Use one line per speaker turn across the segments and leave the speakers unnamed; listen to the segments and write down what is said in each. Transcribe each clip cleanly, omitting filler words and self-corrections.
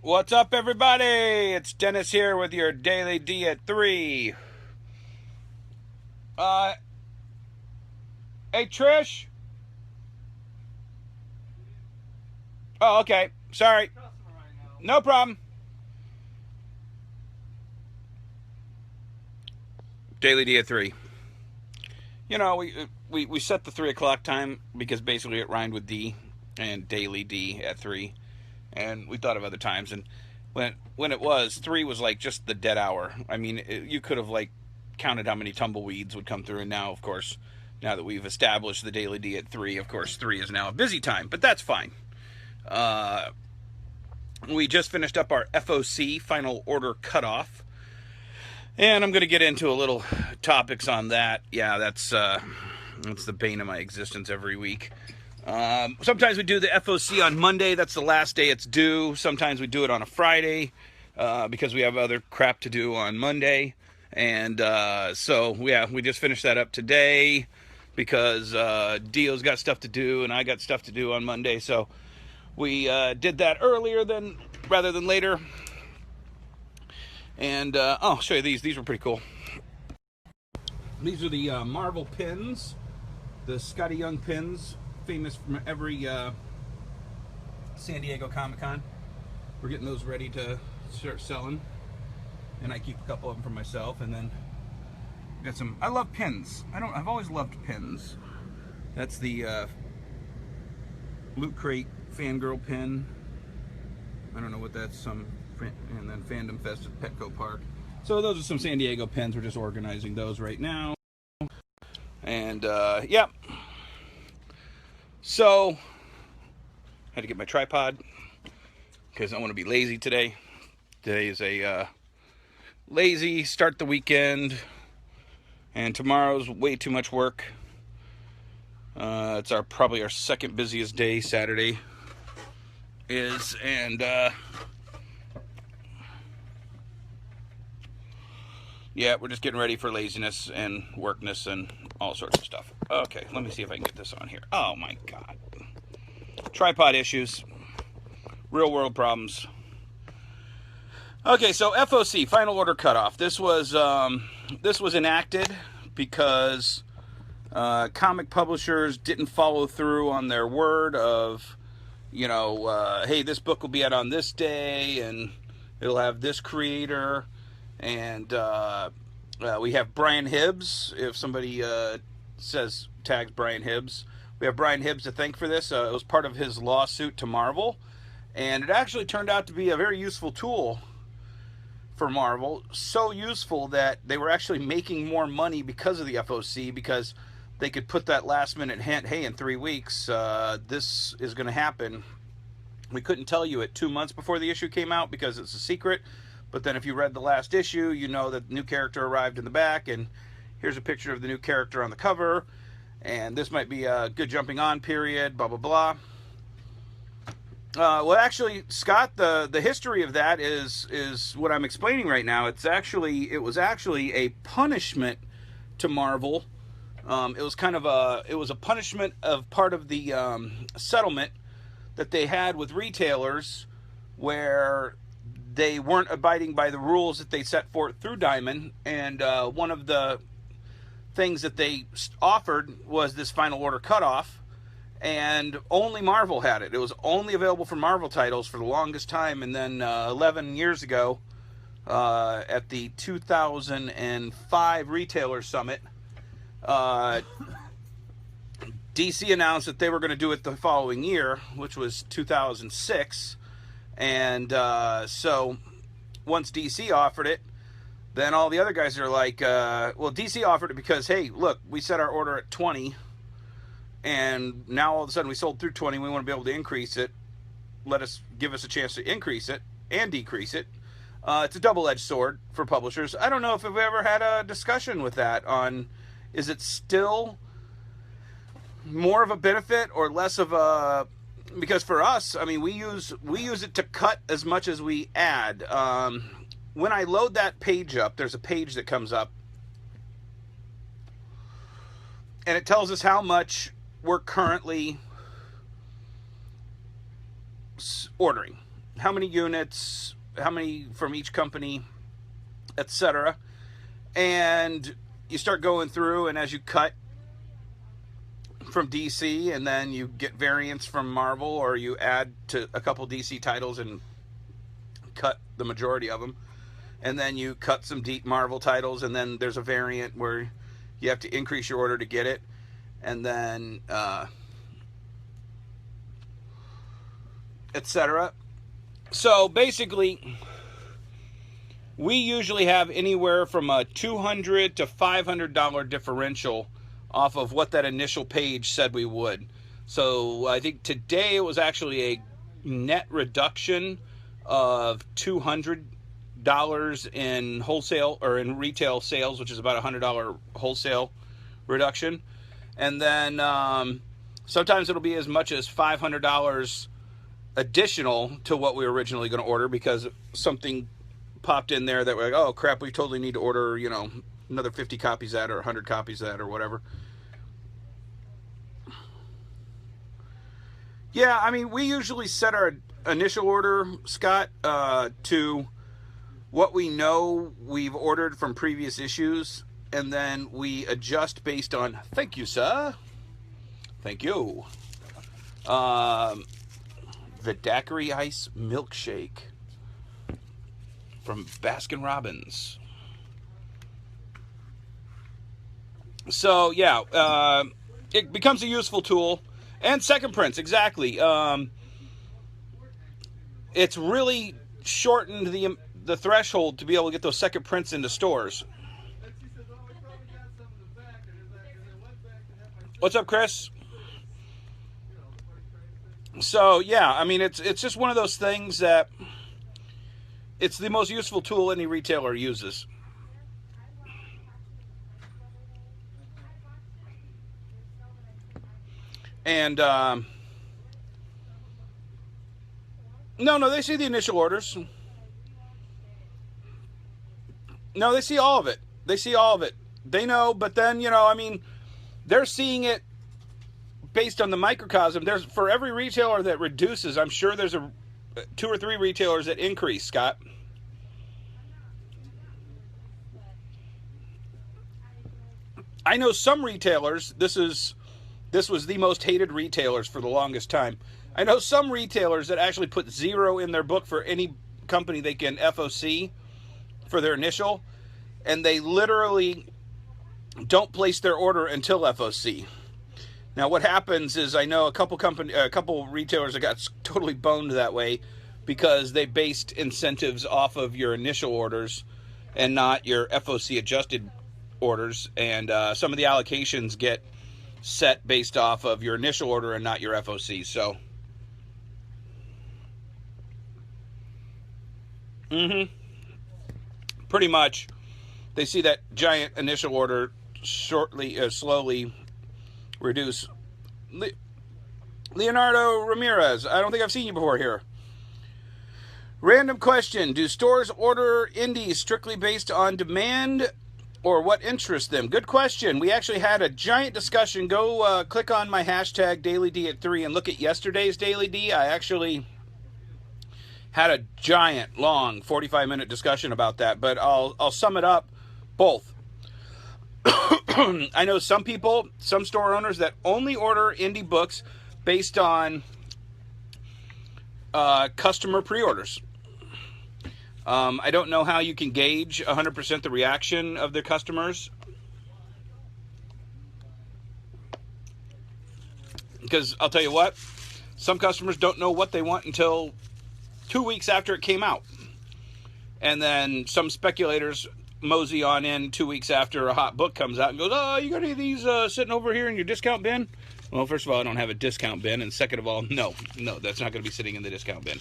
What's up, everybody? It's Dennis here with your Daily D at 3. Uh, hey, Trish? Oh, okay. Sorry. No problem. Daily D at 3. You know, we set the 3 o'clock time because basically it rhymed with D and Daily D at 3. And we thought of other times. And when it was, 3 was like just the dead hour. I mean, you could have like counted how many tumbleweeds would come through. And now, of course, now that we've established the Daily D at 3, of course, 3 is now a busy time. But that's fine. We just finished up our FOC, Final Order Cutoff. And I'm going to get into a little topics on that. Yeah, that's the bane of my existence every week. Sometimes we do the FOC on Monday. That's the last day it's due. Sometimes we do it on a Friday because we have other crap to do on Monday. And so, yeah, we just finished that up today because Dio's got stuff to do and I got stuff to do on Monday. So we did that rather than later. And I'll show you these. These were pretty cool. These are the Marvel pins, the Scotty Young pins, famous from every San Diego Comic-Con. We're getting those ready to start selling, and I keep a couple of them for myself. And then got some. I love pins. I've always loved pins. That's the Loot Crate Fangirl pin. I don't know what that's. And then Fandom Fest at Petco Park. So those are some San Diego pins. We're just organizing those right now. And yeah. So I had to get my tripod because I want to be lazy today. Today is a lazy start the weekend, and tomorrow's way too much work. It's probably our second busiest day. Saturday is, and yeah, we're just getting ready for laziness and workness and all sorts of stuff. Okay, let me see if I can get this on here. Oh my God. Tripod issues. Real world problems. Okay, so FOC, Final Order Cutoff. This was enacted because comic publishers didn't follow through on their word of, you know, hey, this book will be out on this day and it'll have this creator. And we have Brian Hibbs. If somebody tags Brian Hibbs, we have Brian Hibbs to thank for this. It was part of his lawsuit to Marvel, and it actually turned out to be a very useful tool for Marvel. So useful that they were actually making more money because of the FOC, because they could put that last minute hint, hey, in 3 weeks, this is going to happen. We couldn't tell you it 2 months before the issue came out because it's a secret. But then if you read the last issue, you know that the new character arrived in the back, and here's a picture of the new character on the cover, and this might be a good jumping on period, blah, blah, blah. Well, actually, Scott, the history of that is what I'm explaining right now. It was actually a punishment to Marvel. It was a punishment of part of the settlement that they had with retailers where they weren't abiding by the rules that they set forth through Diamond, and one of the things that they offered was this Final Order Cutoff, and only Marvel had it. It was only available for Marvel titles for the longest time, and then 11 years ago, at the 2005 Retailer Summit, DC announced that they were going to do it the following year, which was 2006. And so once DC offered it, then all the other guys are like, well, DC offered it because, hey, look, we set our order at 20, and now all of a sudden we sold through 20. We want to be able to increase it. Give us a chance to increase it and decrease it. It's a double-edged sword for publishers. I don't know if we've ever had a discussion with that on, is it still more of a benefit or less of a, because for us, I mean, we use it to cut as much as we add. When I load that page up, there's a page that comes up, and it tells us how much we're currently ordering. how many units, how many from each company, etc. And you start going through, and as you cut from DC, and then you get variants from Marvel, or you add to a couple DC titles and cut the majority of them, and then you cut some deep Marvel titles, and then there's a variant where you have to increase your order to get it, and then etc. So basically, we usually have anywhere from a $200 to $500 differential off of what that initial page said we would. So I think today it was actually a net reduction of $200 in wholesale or in retail sales, which is about a $100 wholesale reduction. And then sometimes it'll be as much as $500 additional to what we were originally going to order, because something popped in there that we're like, oh crap, we totally need to order, you know, another 50 copies of that, or 100 copies of that, or whatever. Yeah, I mean, we usually set our initial order, Scott, to what we know we've ordered from previous issues, and then we adjust based on, thank you, sir. Thank you. The daiquiri ice milkshake from Baskin Robbins. So, yeah, it becomes a useful tool. And second prints, exactly. It's really shortened the threshold to be able to get those second prints into stores. What's up, Chris? So, yeah, I mean, it's just one of those things that it's the most useful tool any retailer uses. And, no, they see the initial orders. No, they see all of it. They see all of it. They know, but then, you know, I mean, they're seeing it based on the microcosm. There's, for every retailer that reduces, I'm sure there's 2 or 3 retailers that increase, Scott. I know some retailers, this was the most hated retailers for the longest time. I know some retailers that actually put 0 in their book for any company they can FOC for their initial, and they literally don't place their order until FOC. Now, what happens is, I know a couple retailers that got totally boned that way, because they based incentives off of your initial orders and not your FOC adjusted orders, and some of the allocations get set based off of your initial order and not your FOC. So, pretty much, they see that giant initial order slowly reduce. Leonardo Ramirez, I don't think I've seen you before here. Random question: do stores order indies strictly based on demand, or what interests them? Good question. We actually had a giant discussion. Go click on my hashtag DailyD at 3 and look at yesterday's Daily D. I actually had a giant, long, 45-minute discussion about that, but I'll sum it up. Both. I know some people, some store owners that only order indie books based on customer pre-orders. I don't know how you can gauge 100% the reaction of their customers, because I'll tell you what, some customers don't know what they want until 2 weeks after it came out, and then some speculators mosey on in 2 weeks after a hot book comes out and goes, oh, you got any of these sitting over here in your discount bin? Well, first of all, I don't have a discount bin, and second of all, no, that's not going to be sitting in the discount bin.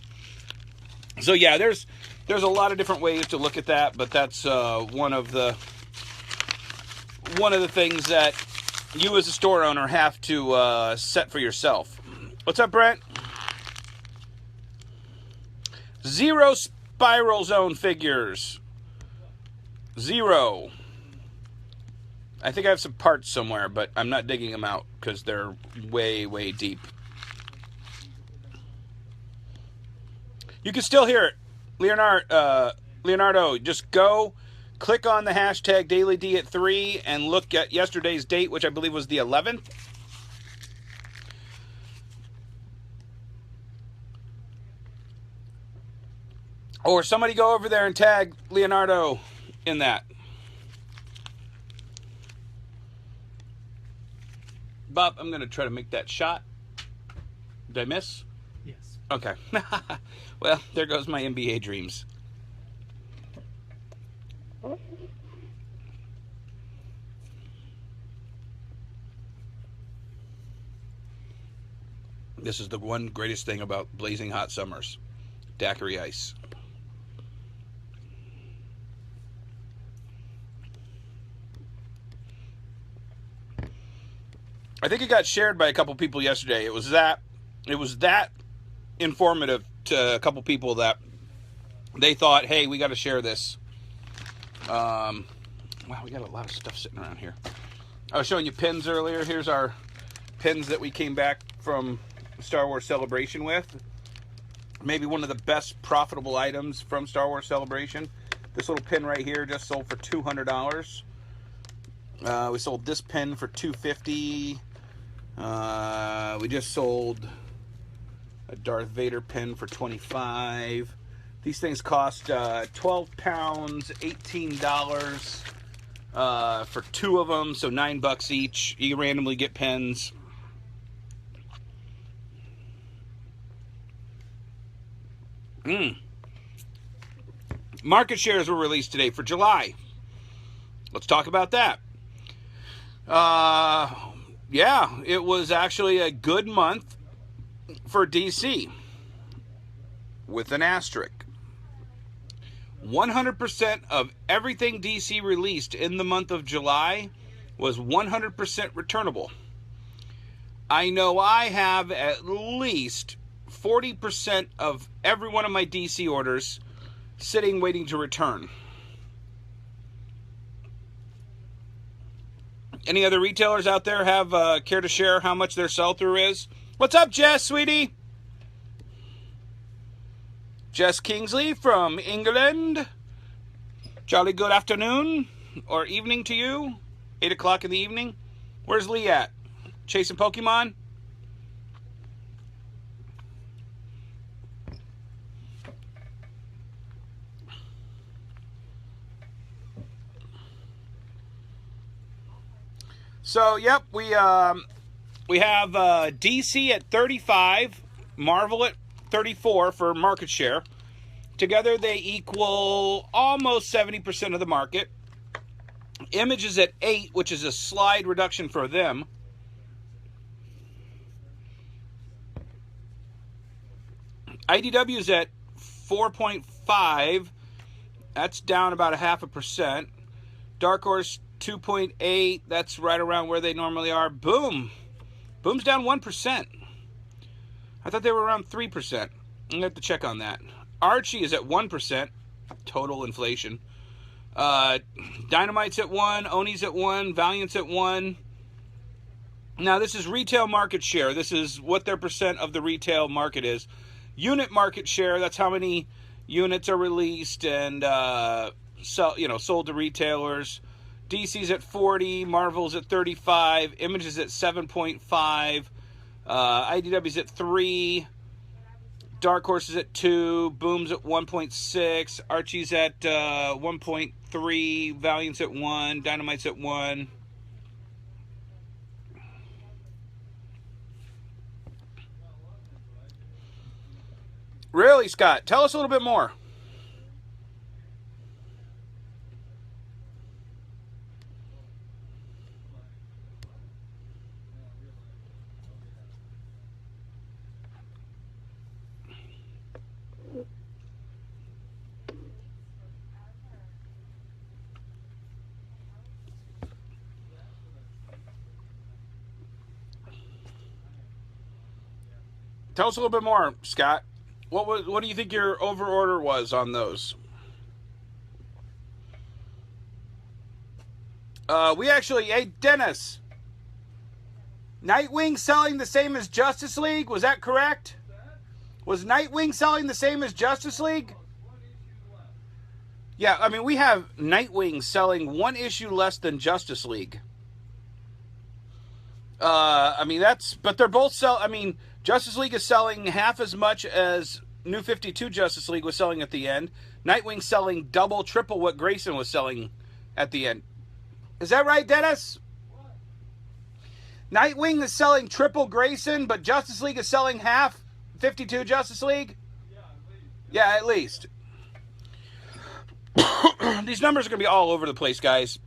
So yeah, there's a lot of different ways to look at that, but that's one of the things that you as a store owner have to set for yourself. What's up, Brent? 0 Spiral Zone figures. 0. I think I have some parts somewhere, but I'm not digging them out because they're way, way deep. You can still hear it. Leonardo, just go click on the hashtag DailyD at 3 and look at yesterday's date, which I believe was the 11th. Or somebody go over there and tag Leonardo in that. Bob, I'm going to try to make that shot. Did I miss?
Yes.
Okay. Well, there goes my NBA dreams. This is the one greatest thing about blazing hot summers. Daiquiri ice. I think it got shared by a couple people yesterday. It was that informative to a couple people that they thought, hey, we got to share this. Wow, we got a lot of stuff sitting around here. I was showing you pins earlier. Here's our pins that we came back from Star Wars Celebration with. Maybe one of the best profitable items from Star Wars Celebration. This little pin right here just sold for $200. We sold this pin for $250. We just sold a Darth Vader pin for $25. These things cost 12 pounds, $18 for 2 of them, so $9 each. You can randomly get pins. Market shares were released today for July. Let's talk about that. Yeah, it was actually a good month for DC, with an asterisk. 100% of everything DC released in the month of July was 100% returnable. I know I have at least 40% of every one of my DC orders sitting waiting to return. Any other retailers out there have care to share how much their sell-through is? What's up, Jess, sweetie? Jess Kingsley from England. Jolly good afternoon or evening to you. 8 o'clock in the evening. Where's Lee at? Chasing Pokemon? So, yep, we have DC at 35, Marvel at 34 for market share. Together, they equal almost 70% of the market. Image is at 8, which is a slight reduction for them. IDW is at 4.5. That's down about 0.5%. Dark Horse 2.8. That's right around where they normally are. Boom. Boom's down 1%. I thought they were around 3%. I'm going to have to check on that. Archie is at 1%. Total inflation. Dynamite's at 1. Oni's at 1. Valiant's at 1. Now, this is retail market share. This is what their percent of the retail market is. Unit market share, that's how many units are released and sold to retailers. DC's at 40, Marvel's at 35, Image is at 7.5, IDW's at 3, Dark Horse is at 2, Boom's at 1.6, Archie's at 1.3, Valiant's at 1, Dynamite's at 1. Really, Scott? Tell us a little bit more. Tell us a little bit more, Scott. What do you think your over order was on those? We actually, hey, Dennis, Nightwing selling the same as Justice League, was that correct? Was Nightwing selling the same as Justice League? Yeah, I mean, we have Nightwing selling one issue less than Justice League. I mean, but they're both I mean, Justice League is selling half as much as New 52 Justice League was selling at the end. Nightwing's selling double, triple what Grayson was selling at the end. Is that right, Dennis? What? Nightwing is selling triple Grayson, but Justice League is selling half 52 Justice League? Yeah, at least. These numbers are going to be all over the place, guys.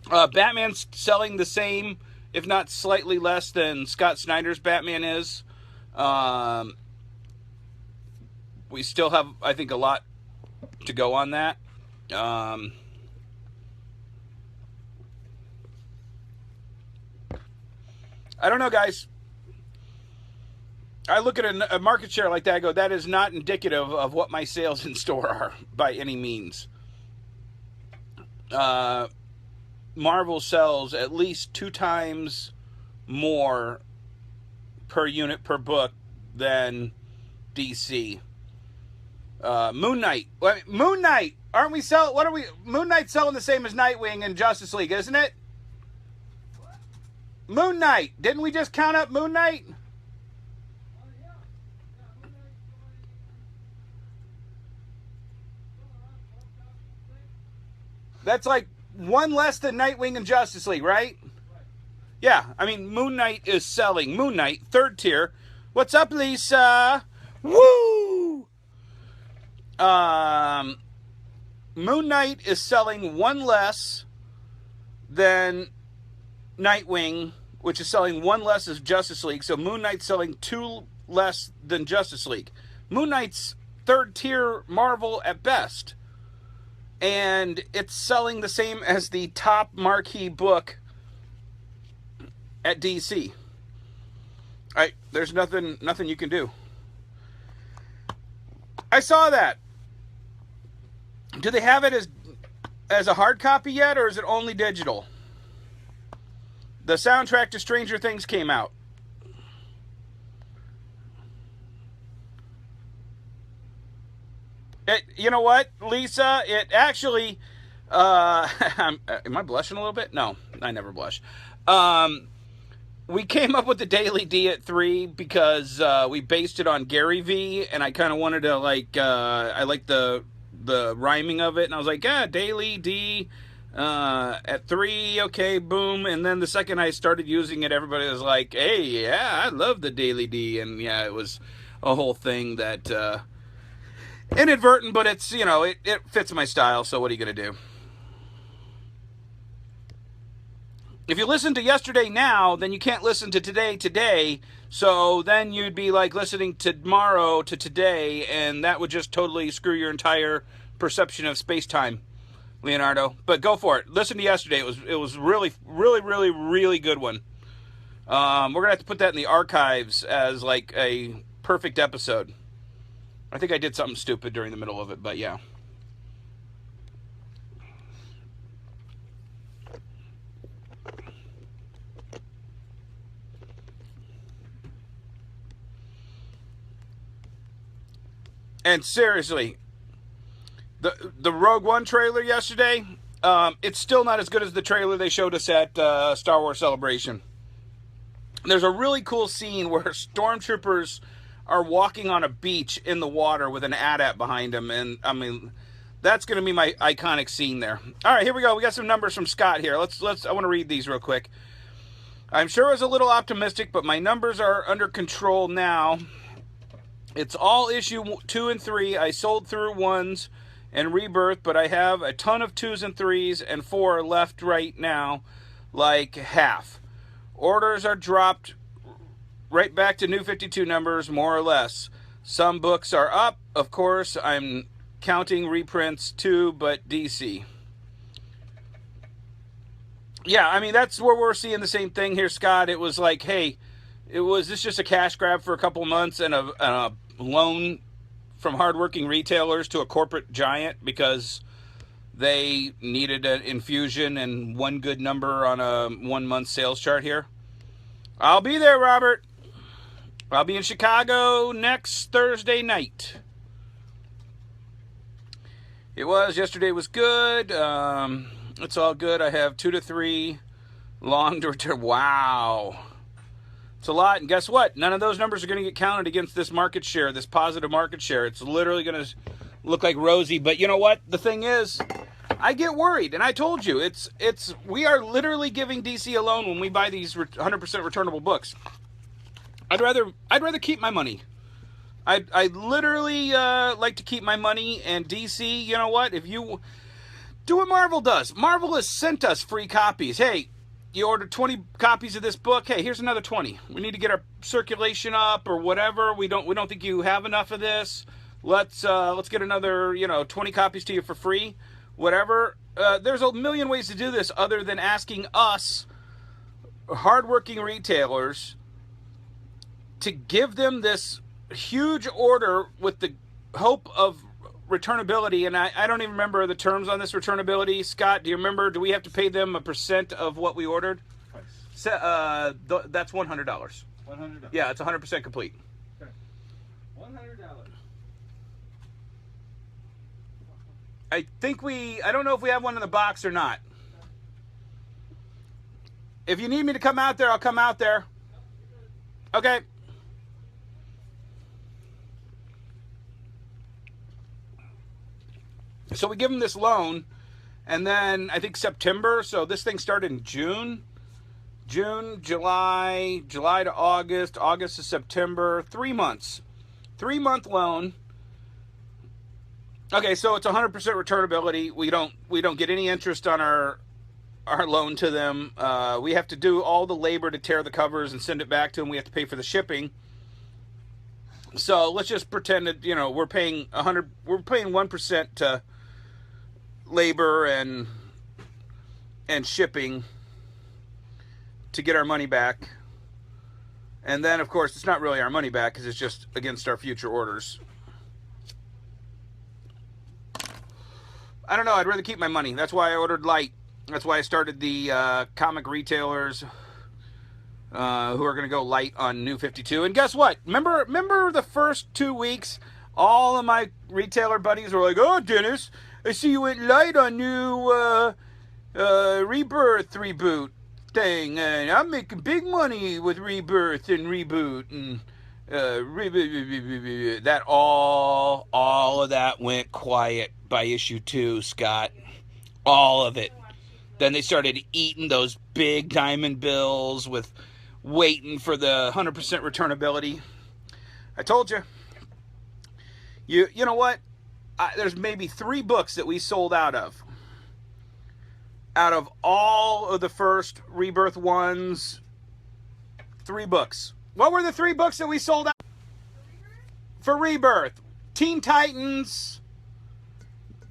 Batman's selling the same, if not slightly less than Scott Snyder's Batman is. We still have, I think, a lot to go on that. I don't know, guys. I look at a market share like that, I go, that is not indicative of what my sales in store are by any means. Marvel sells at least 2 times more per unit per book than DC. Moon Knight. Moon Knight! Aren't we selling? What are we? Moon Knight's selling the same as Nightwing and Justice League, isn't it? What? Moon Knight. Didn't we just count up Moon Knight? That's like one less than Nightwing and Justice League, right? Yeah, I mean, Moon Knight is selling. Moon Knight, 3rd tier. What's up, Lisa? Woo! Moon Knight is selling 1 less than Nightwing, which is selling 1 less as Justice League. So Moon Knight's selling 2 less than Justice League. Moon Knight's 3rd tier Marvel at best. And it's selling the same as the top marquee book at DC. There's nothing you can do. I saw that. Do they have it as a hard copy yet, or is it only digital? The soundtrack to Stranger Things came out. You know what, Lisa? It actually, am I blushing a little bit? No, I never blush. We came up with the Daily D at 3 because we based it on Gary V, and I kind of wanted to I like the rhyming of it, and I was like, yeah, Daily D at 3, okay, boom. And then the second I started using it, everybody was like, hey, yeah, I love the Daily D, and yeah, it was a whole thing that inadvertent, but it's, it fits my style, so what are you going to do? If you listen to yesterday now, then you can't listen to today, so then you'd be like listening to tomorrow to today, and that would just totally screw your entire perception of space-time, Leonardo. But go for it. Listen to yesterday. It was really, really, really, really good one. We're going to have to put that in the archives as like a perfect episode. I think I did something stupid during the middle of it, but yeah. And seriously, the Rogue One trailer yesterday, it's still not as good as the trailer they showed us at Star Wars Celebration. There's a really cool scene where stormtroopers are walking on a beach in the water with an AT-AT behind them, and I mean, that's going to be my iconic scene there. All right, here we go. We got some numbers from Scott here. I want to read these real quick. I'm sure I was a little optimistic, but my numbers are under control now. It's all issue 2 and 3. I sold through 1s and Rebirth, but I have a ton of 2s and 3s and 4 left right now, like half. Orders are dropped right back to New 52 numbers, more or less. Some books are up. Of course, I'm counting reprints too, but DC. Yeah, I mean, that's where we're seeing the same thing here, Scott. It was like, hey, was this just a cash grab for a couple months and a loan from hardworking retailers to a corporate giant because they needed an infusion and one good number on a 1 month sales chart here? I'll be there, Robert. I'll be in Chicago next Thursday night. Yesterday was good. It's all good. I have 2 to 3 long to return. Wow. It's a lot. And guess what? None of those numbers are going to get counted against this market share, this positive market share. It's literally going to look like rosy. But you know what? The thing is, I get worried. And I told you, we are literally giving DC a loan when we buy these 100% returnable books. I'd rather keep my money. I literally like to keep my money. And DC, you know what? If you do what Marvel does. Marvel has sent us free copies. Hey, you ordered 20 copies of this book. Hey, here's another 20. We need to get our circulation up or whatever. We don't think you have enough of this. Let's get another 20 copies to you for free. Whatever. There's a million ways to do this other than asking us, hardworking retailers, to give them this huge order with the hope of returnability. And I don't even remember the terms on this returnability. Scott, do you remember? Do we have to pay them a % of what we ordered? That's $100. $100? Yeah, it's 100% complete.
Okay. $100.
I don't know if we have one in the box or not. If you need me to come out there, I'll come out there. Okay. So we give them this loan, and then I think September, so this thing started in June, July to August to September, 3 months. 3-month loan. Okay, so it's 100% returnability. We don't get any interest on our loan to them. We have to do all the labor to tear the covers and send it back to them. We have to pay for the shipping. So let's just pretend that we're paying 1% to labor and shipping to get our money back. And then, of course, it's not really our money back because it's just against our future orders. I don't know. I'd rather keep my money. That's why I ordered light. That's why I started the comic retailers who are going to go light on New 52. And guess what? Remember the first 2 weeks? All of my retailer buddies were like, "Oh, Dennis, I see you went light on new Rebirth reboot thing, and I'm making big money with Rebirth and Reboot and that all of that went quiet by issue 2, Scott. All of it. Then they started eating those big diamond bills with waiting for the 100% returnability. I told you. You know what? There's maybe 3 books that we sold out of. Out of all of the first Rebirth ones, 3 books. What were the 3 books that we sold out for Rebirth? Teen Titans.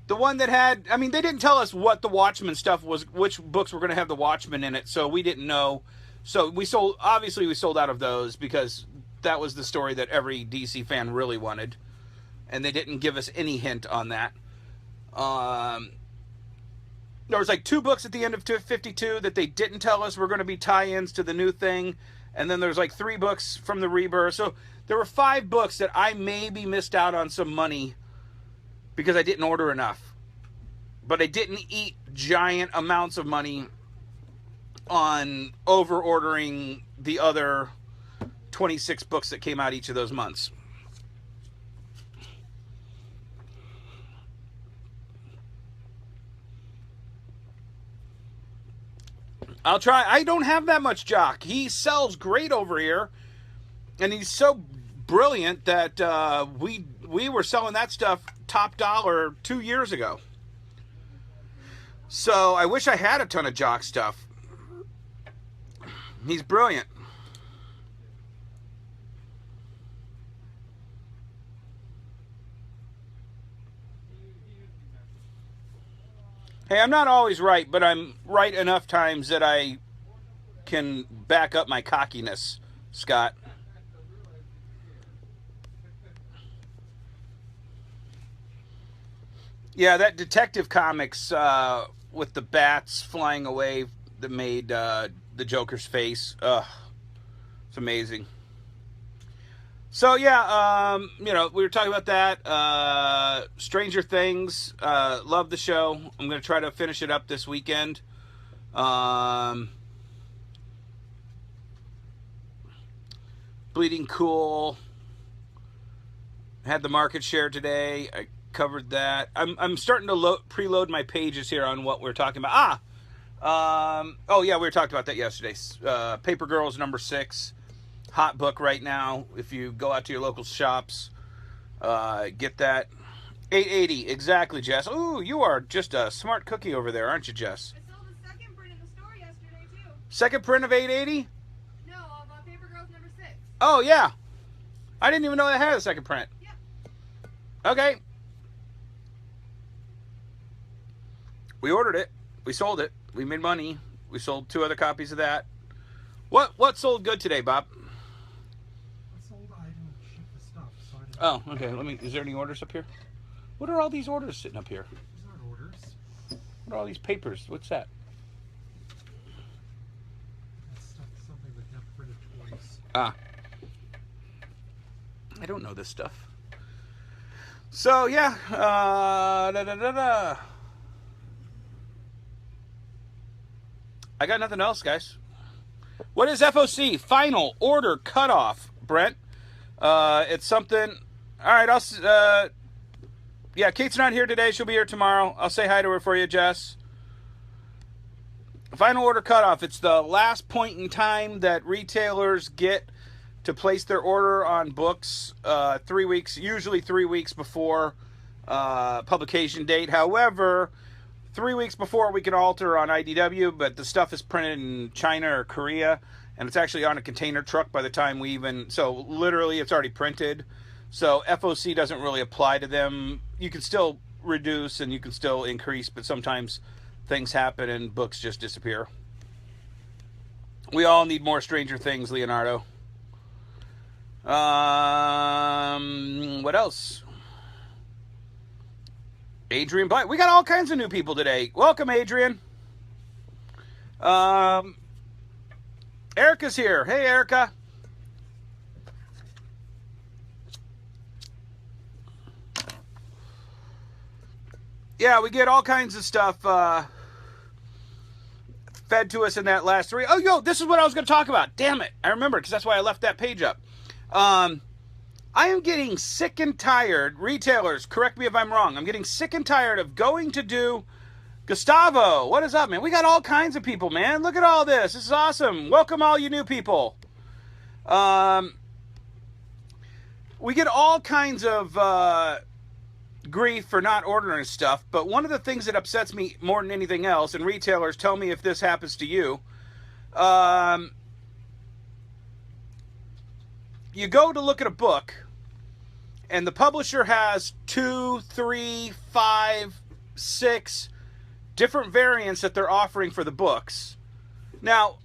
The one that had, they didn't tell us what the Watchmen stuff was, which books were going to have the Watchmen in it, so we didn't know. So we sold out of those because that was the story that every DC fan really wanted. And they didn't give us any hint on that. There was like 2 books at the end of 52 that they didn't tell us were going to be tie-ins to the new thing. And then there's like 3 books from the Rebirth. So there were 5 books that I maybe missed out on some money because I didn't order enough. But I didn't eat giant amounts of money on over-ordering the other 26 books that came out each of those months. I'll try. I don't have that much Jock. He sells great over here, and he's so brilliant that we were selling that stuff top dollar 2 years ago. So I wish I had a ton of Jock stuff. He's brilliant. Hey, I'm not always right, but I'm right enough times that I can back up my cockiness, Scott. Yeah, that Detective Comics with the bats flying away that made the Joker's face. Ugh, it's amazing. So yeah, you know, we were talking about that. Stranger Things. Love the show. I'm gonna try to finish it up this weekend. Bleeding Cool. Had the market share today. I covered that. I'm starting to preload my pages here on what we're talking about. Oh yeah, we were talking about that yesterday. Paper Girls #6. Hot book right now. If you go out to your local shops, get that. $8.80 exactly, Jess. Ooh, you are just a smart cookie over there, aren't you, Jess?
I sold the second print in the store yesterday too.
Second print of $8.80?
No, of Paper Girls #6.
Oh yeah, I didn't even know they had a second print.
Yep.
Okay. We ordered it. We sold it. We made money. We sold 2 other copies of that. What sold good today, Bob?
I didn't ship the stuff, so I didn't.
Oh, okay. Is there any orders up here? What are all these orders sitting up here?
These aren't orders.
What are all these papers? What's that?
That's something that got printed twice.
Ah. I don't know this stuff. So, yeah. I got nothing else, guys. What is FOC? Final order cutoff, Brent. It's something. All right, yeah, Kate's not here today. She'll be here tomorrow. I'll say hi to her for you, Jess. Final order cutoff. It's the last point in time that retailers get to place their order on books 3 weeks, usually 3 weeks before publication date. However, 3 weeks before we can alter on IDW, but the stuff is printed in China or Korea, and it's actually on a container truck by the time we even, so literally it's already printed. So FOC doesn't really apply to them. You can still reduce and you can still increase, but sometimes things happen and books just disappear. We all need more Stranger Things, Leonardo. What else? Adrian Black. We got all kinds of new people today. Welcome, Adrian. Erica's here. Hey, Erica. Yeah, we get all kinds of stuff fed to us in that last 3. Oh, yo, this is what I was going to talk about. Damn it. I remember, because that's why I left that page up. I am getting sick and tired. Retailers, correct me if I'm wrong. I'm getting sick and tired of going to do Gustavo. What is up, man? We got all kinds of people, man. Look at all this. This is awesome. Welcome all you new people. We get all kinds of grief for not ordering stuff, but one of the things that upsets me more than anything else, and retailers, tell me if this happens to you, you go to look at a book, and the publisher has 2, 3, 5, 6 different variants that they're offering for the books. Now,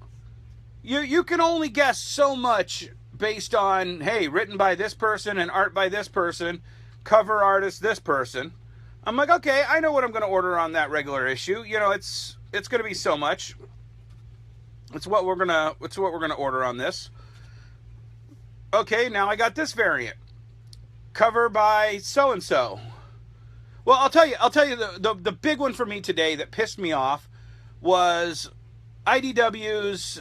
you can only guess so much based on, hey, written by this person and art by this person, cover artist this person. I'm like, okay, I know what I'm going to order on that regular issue. You know, it's going to be so much. It's what we're going to order on this. Okay, now I got this variant. Cover by so-and-so. Well, I'll tell you the big one for me today that pissed me off was IDW's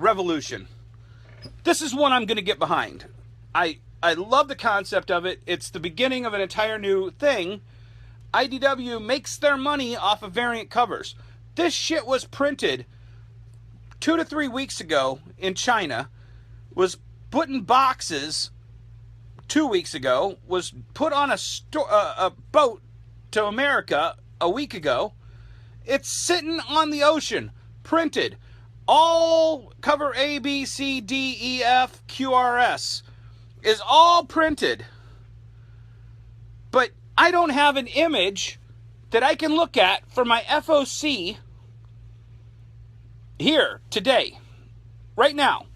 Revolution. This is one I'm going to get behind. I love the concept of it. It's the beginning of an entire new thing. IDW makes their money off of variant covers. This shit was printed 2 to 3 weeks ago in China, was put in boxes 2 weeks ago, was put on a boat to America a week ago. It's sitting on the ocean, printed. All cover A, B, C, D, E, F, Q, R, S is all printed. But I don't have an image that I can look at for my FOC here today, right now.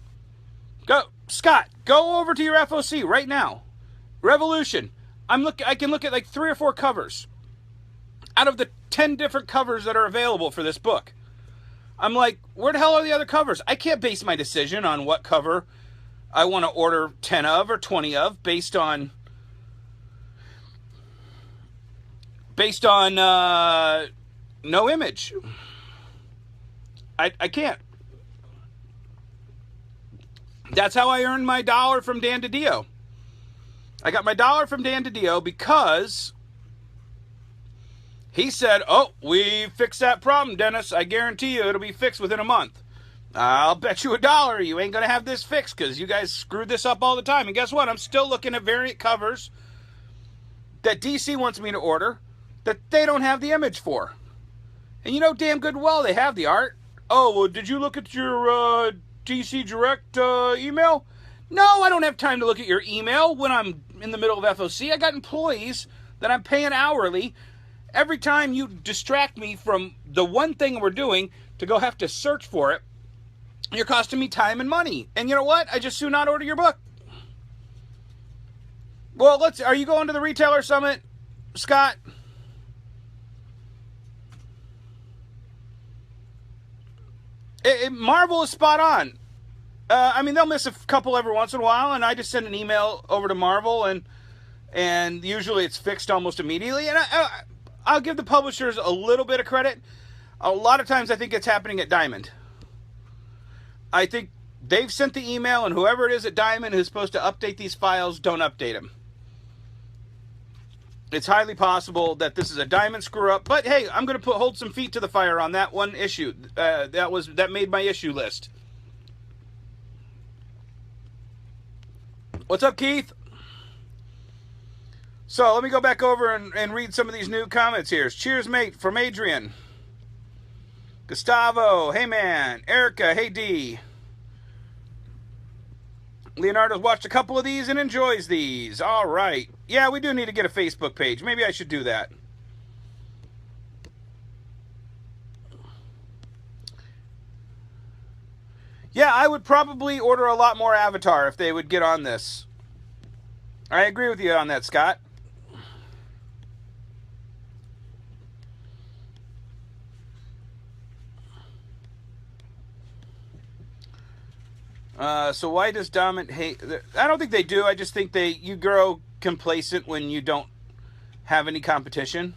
Go, Scott, go over to your FOC right now. Revolution. I can look at like 3 or 4 covers out of the 10 different covers that are available for this book. I'm like, where the hell are the other covers? I can't base my decision on what cover I want to order 10 of or 20 of based on no image. I can't. That's how I earned my dollar from Dan DiDio. I got my dollar from Dan DiDio because he said, "Oh, we fixed that problem, Dennis. I guarantee you it'll be fixed within a month. I'll bet you $1 you ain't going to have this fixed because you guys screwed this up all the time." And guess what? I'm still looking at variant covers that DC wants me to order that they don't have the image for. And you know damn good well they have the art. Oh, well, did you look at your DC Direct email? No, I don't have time to look at your email when I'm in the middle of FOC. I got employees that I'm paying hourly. Every time you distract me from the one thing we're doing to go have to search for it, you're costing me time and money. And you know what? I just soon not order your book. Well, are you going to the Retailer Summit, Scott? Marvel is spot on. I mean, they'll miss a couple every once in a while, and I just send an email over to Marvel, and usually it's fixed almost immediately. And I'll give the publishers a little bit of credit. A lot of times I think it's happening at Diamond. I think they've sent the email, and whoever it is at Diamond who's supposed to update these files don't update them. It's highly possible that this is a Diamond screw-up, but hey, I'm going to hold some feet to the fire on that one issue. That made my issue list. What's up, Keith? So let me go back over and read some of these new comments here. Cheers, mate, from Adrian. Gustavo, hey man. Erica, hey D. Leonardo's watched a couple of these and enjoys these. All right. Yeah, we do need to get a Facebook page. Maybe I should do that. Yeah, I would probably order a lot more Avatar if they would get on this. I agree with you on that, Scott. So why does Dominant hate? I don't think they do. I just think you grow complacent when you don't have any competition.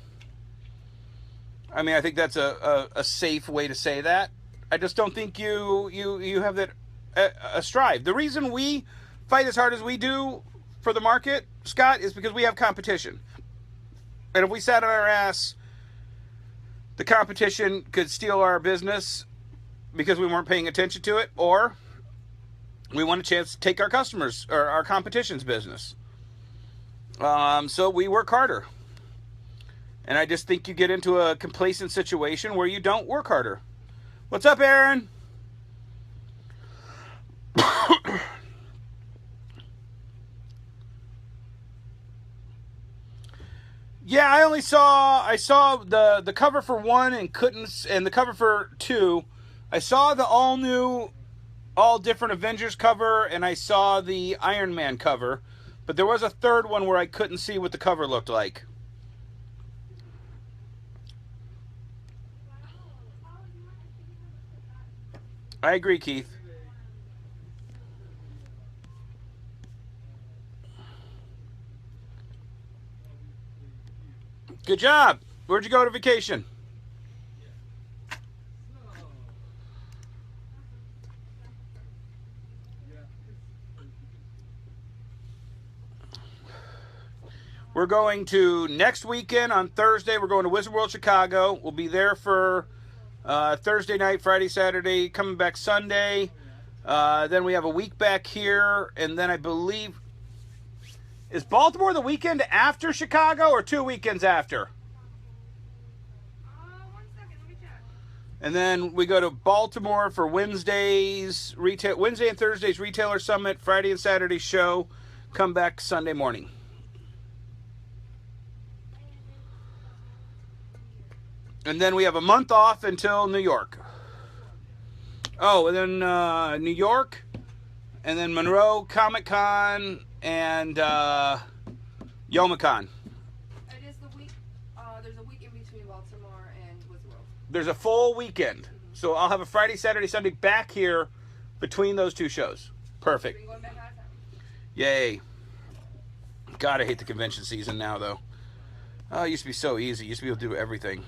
I mean, I think that's a safe way to say that. I just don't think you have that a strive. The reason we fight as hard as we do for the market, Scott, is because we have competition. And if we sat on our ass, the competition could steal our business because we weren't paying attention to it, or we want a chance to take our customers or our competition's business. So we work harder. And I just think you get into a complacent situation where you don't work harder. What's up, Aaron? Yeah, I saw the cover for 1 and couldn't, and the cover for 2. I saw the all new, all different Avengers cover, and I saw the Iron Man cover, but there was a third one where I couldn't see what the cover looked like. I agree, Keith. Good job. Where'd you go to vacation? We're going to next weekend on Thursday. We're going to Wizard World Chicago. We'll be there for Thursday night, Friday, Saturday, coming back Sunday. Then we have a week back here, and then I believe, is Baltimore the weekend after Chicago or 2 weekends after?
1 second, let me check.
And then we go to Baltimore for Wednesday and Thursday's Retailer Summit, Friday and Saturday show. Come back Sunday morning. And then we have a month off until New York. Oh, and then New York, and then Monroe, Comic-Con, and YomaCon.
It is the week, there's a week in between Baltimore and Wizard World.
There's a full weekend. So I'll have a Friday, Saturday, Sunday back here between those two shows. Perfect.
Been going back out of town.
Yay. God, I hate the convention season now, though. Oh, it used to be so easy. You used to be able to do everything.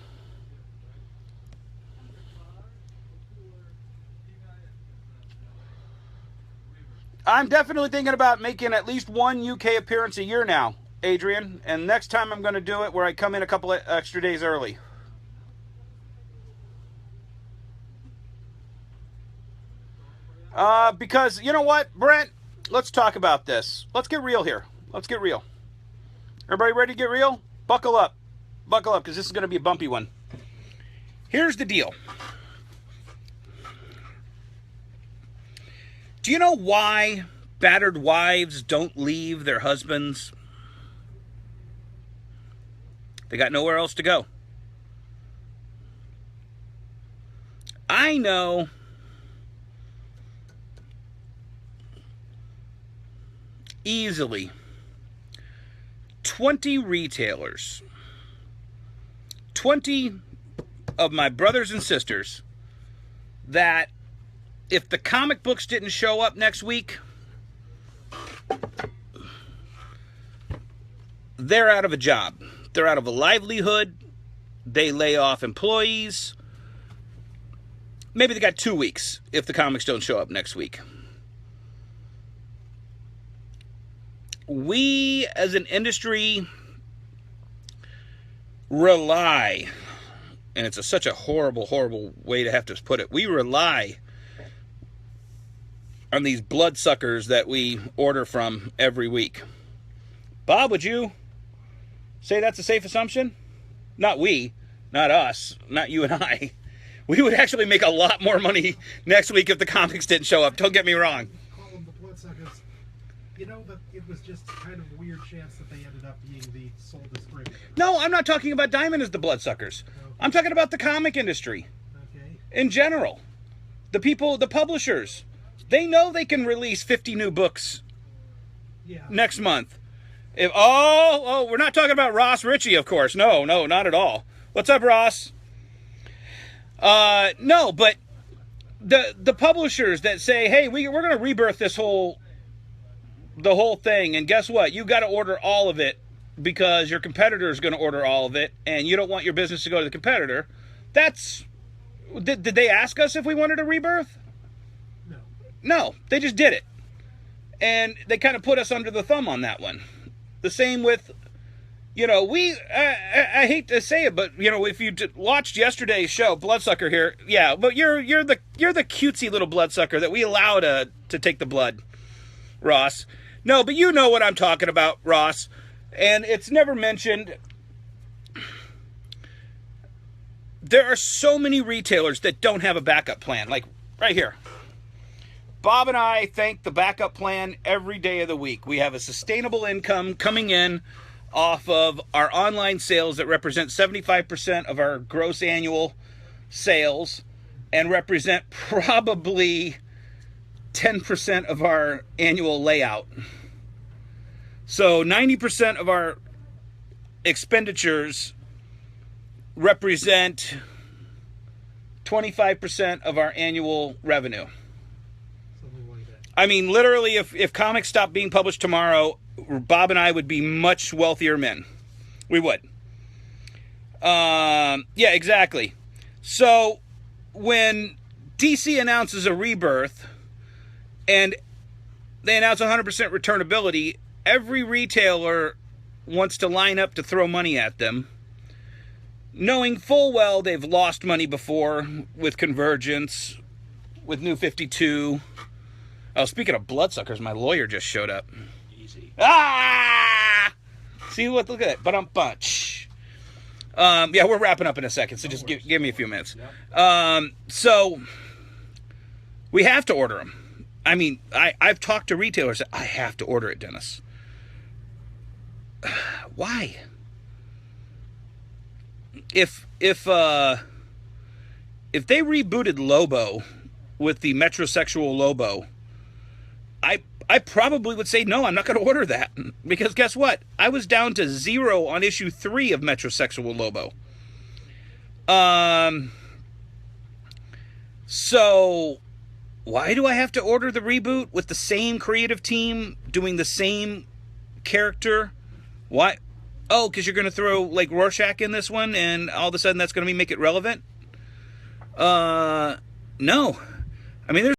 I'm definitely thinking about making at least one UK appearance a year now, Adrian. And next time I'm going to do it where I come in a couple of extra days early. Because, you know what, Brent? Let's talk about this. Let's get real here. Let's get real. Everybody ready to get real? Buckle up. Buckle up, because this is going to be a bumpy one. Here's the deal. Do you know why battered wives don't leave their husbands? They got nowhere else to go. I know easily 20 retailers, 20 of my brothers and sisters that if the comic books didn't show up next week, they're out of a job. They're out of a livelihood. They lay off employees. Maybe they got 2 weeks if the comics don't show up next week. We, as an industry, rely, and it's such a horrible, horrible way to have to put it, we rely on these bloodsuckers that we order from every week. Bob, would you say that's a safe assumption? Not we, not us, not you and I. We would actually make a lot more money next week if the comics didn't show up. Don't get me wrong.
Call them the bloodsuckers. You know that it was just kind of a weird chance that they ended up being the sole distributor.
No, I'm not talking about Diamond as the bloodsuckers.
Okay.
I'm talking about the comic industry
Okay.
in general. The people, the publishers, they know they can release 50 new books
Yeah.
next month. We're not talking about Ross Ritchie, of course. No, not at all. What's up, Ross? No, but the publishers that say, hey, we're going to rebirth the whole thing, and guess what? You got to order all of it because your competitor is going to order all of it, and you don't want your business to go to the competitor. Did they ask us if we wanted a rebirth?
No.
No, they just did it. And they kind of put us under the thumb on that one. The same with, I hate to say it, but, if you watched yesterday's show, Bloodsucker here, yeah, but you're the cutesy little bloodsucker that we allow to take the blood, Ross. No, but you know what I'm talking about, Ross. And it's never mentioned. There are so many retailers that don't have a backup plan. Like, right here. Bob and I thank the backup plan every day of the week. We have a sustainable income coming in off of our online sales that represent 75% of our gross annual sales and represent probably 10% of our annual layout. So 90% of our expenditures represent 25% of our annual revenue.
Something like that.
I mean, literally, if comics stopped being published tomorrow, Bob and I would be much wealthier men. We would. Yeah, exactly. So when DC announces a rebirth and they announce 100% returnability, every retailer wants to line up to throw money at them, knowing full well they've lost money before with Convergence, with New 52. Oh, speaking of bloodsuckers, my lawyer just showed up.
Easy.
Ah! See what? Look at that. But I'm bunch. Yeah, we're wrapping up in a second, so just give me a few minutes. So we have to order them. I mean, I've talked to retailers that I have to order it, Dennis. Why? If they rebooted Lobo with the metrosexual Lobo, I probably would say no, I'm not going to order that, because guess what? I was down to 0 on issue 3 of metrosexual Lobo. So Why do I have to order the reboot with the same creative team doing the same character? Why? Oh, because you're going to throw like Rorschach in this one, and all of a sudden that's going to make it relevant? No. I mean, there's